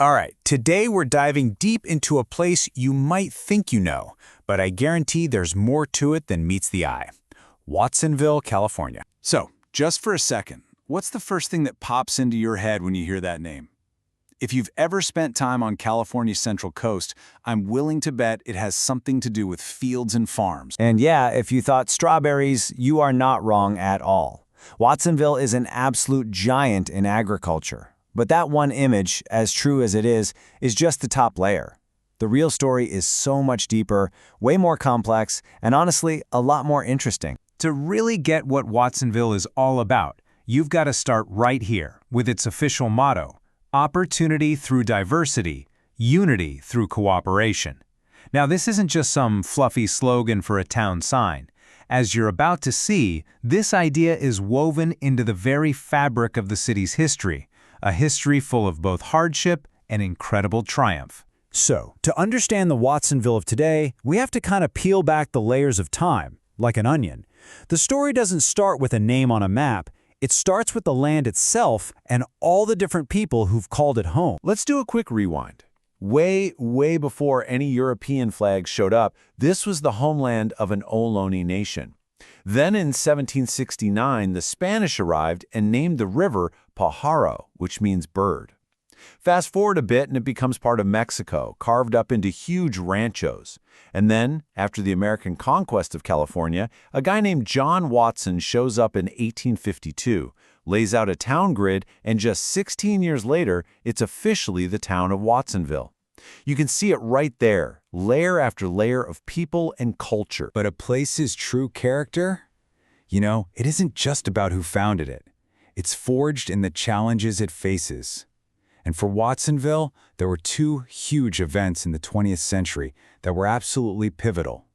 All right, today we're diving deep into a place you might think you know, but I guarantee there's more to it than meets the eye. Watsonville, California. So, just for a second, what's the first thing that pops into your head when you hear that name? If you've ever spent time on California's Central Coast, I'm willing to bet it has something to do with fields and farms. And yeah, if you thought strawberries, you are not wrong at all. Watsonville is an absolute giant in agriculture. But that one image, as true as it is just the top layer. The real story is so much deeper, way more complex, and honestly, a lot more interesting. To really get what Watsonville is all about, you've got to start right here with its official motto: opportunity through diversity, unity through cooperation. Now, this isn't just some fluffy slogan for a town sign. As you're about to see, this idea is woven into the very fabric of the city's history, a history full of both hardship and incredible triumph. So, to understand the Watsonville of today, we have to kind of peel back the layers of time, like an onion. The story doesn't start with a name on a map. It starts with the land itself and all the different people who've called it home. Let's do a quick rewind. Way before any European flags showed up, this was the homeland of an Ohlone nation. Then in 1769, the Spanish arrived and named the river Pajaro, which means bird. Fast forward a bit and it becomes part of Mexico, carved up into huge ranchos. And then, after the American conquest of California, a guy named John Watson shows up in 1852, lays out a town grid, and just 16 years later, it's officially the town of Watsonville. You can see it right there, layer after layer of people and culture. But a place's true character? It isn't just about who founded it. It's forged in the challenges it faces. And for Watsonville, there were two huge events in the 20th century that were absolutely pivotal.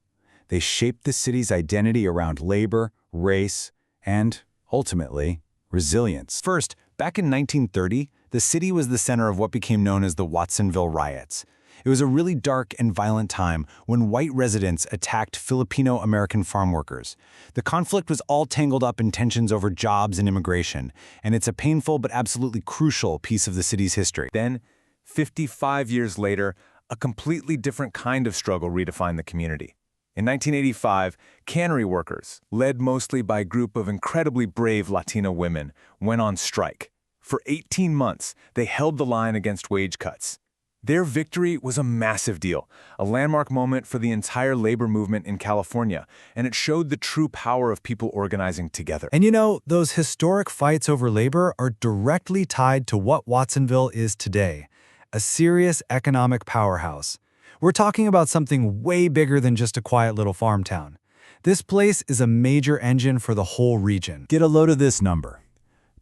They shaped the city's identity around labor, race, and, ultimately, resilience. First, back in 1930, the city was the center of what became known as the Watsonville riots. It was a really dark and violent time when white residents attacked Filipino-American farm workers. The conflict was all tangled up in tensions over jobs and immigration, and it's a painful but absolutely crucial piece of the city's history. Then, 55 years later, a completely different kind of struggle redefined the community. In 1985, cannery workers, led mostly by a group of incredibly brave Latino women, went on strike. For 18 months, they held the line against wage cuts. Their victory was a massive deal, a landmark moment for the entire labor movement in California, and it showed the true power of people organizing together. And those historic fights over labor are directly tied to what Watsonville is today, a serious economic powerhouse. We're talking about something way bigger than just a quiet little farm town. This place is a major engine for the whole region. Get a load of this number: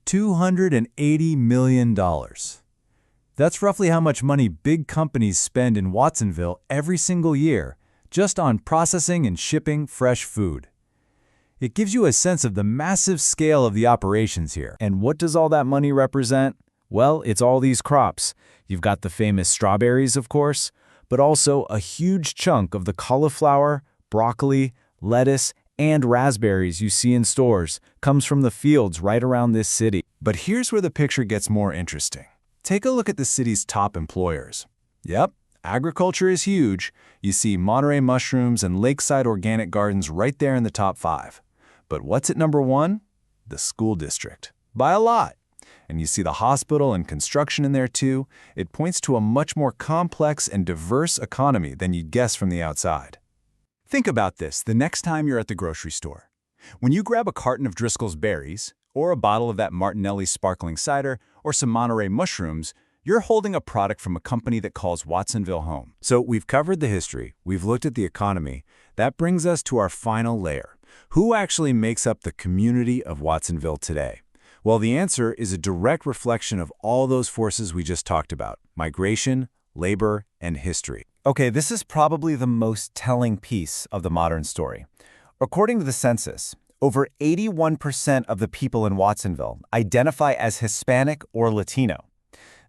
$280 million. That's roughly how much money big companies spend in Watsonville every single year, just on processing and shipping fresh food. It gives you a sense of the massive scale of the operations here. And what does all that money represent? Well, it's all these crops. You've got the famous strawberries, of course, but also a huge chunk of the cauliflower, broccoli, lettuce, and raspberries you see in stores comes from the fields right around this city. But here's where the picture gets more interesting. Take a look at the city's top employers. Yep, agriculture is huge. You see Monterey mushrooms and lakeside organic gardens right there in the top 5. But what's at number 1? The school district. By a lot. And you see the hospital and construction in there too. It points to a much more complex and diverse economy than you'd guess from the outside. Think about this the next time you're at the grocery store. When you grab a carton of Driscoll's berries, or a bottle of that Martinelli sparkling cider, or some Monterey mushrooms, you're holding a product from a company that calls Watsonville home. So we've covered the history, we've looked at the economy. That brings us to our final layer. Who actually makes up the community of Watsonville today? Well, the answer is a direct reflection of all those forces we just talked about: migration, labor, and history. Okay, this is probably the most telling piece of the modern story. According to the census, over 81% of the people in Watsonville identify as Hispanic or Latino.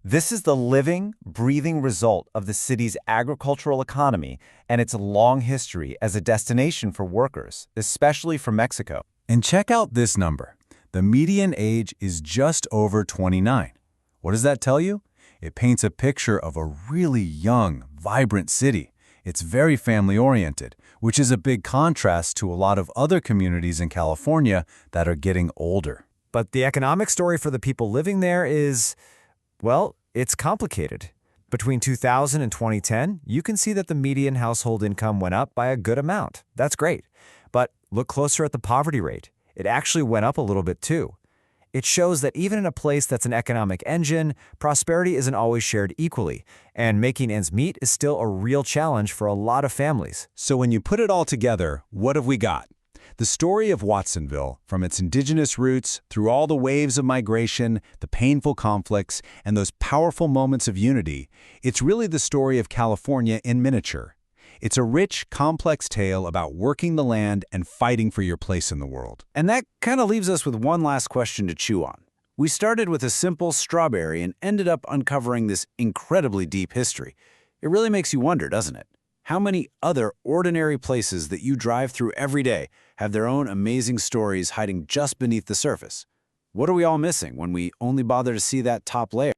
This is the living, breathing result of the city's agricultural economy and its long history as a destination for workers, especially from Mexico. And check out this number. The median age is just over 29. What does that tell you? It paints a picture of a really young, vibrant city. It's very family-oriented, which is a big contrast to a lot of other communities in California that are getting older. But the economic story for the people living there is, well, it's complicated. Between 2000 and 2010, you can see that the median household income went up by a good amount. That's great. But look closer at the poverty rate. It actually went up a little bit too. It shows that even in a place that's an economic engine, prosperity isn't always shared equally, and making ends meet is still a real challenge for a lot of families. So when you put it all together, what have we got? The story of Watsonville, from its indigenous roots through all the waves of migration, the painful conflicts, and those powerful moments of unity, it's really the story of California in miniature. It's a rich, complex tale about working the land and fighting for your place in the world. And that kind of leaves us with one last question to chew on. We started with a simple strawberry and ended up uncovering this incredibly deep history. It really makes you wonder, doesn't it? How many other ordinary places that you drive through every day have their own amazing stories hiding just beneath the surface? What are we all missing when we only bother to see that top layer?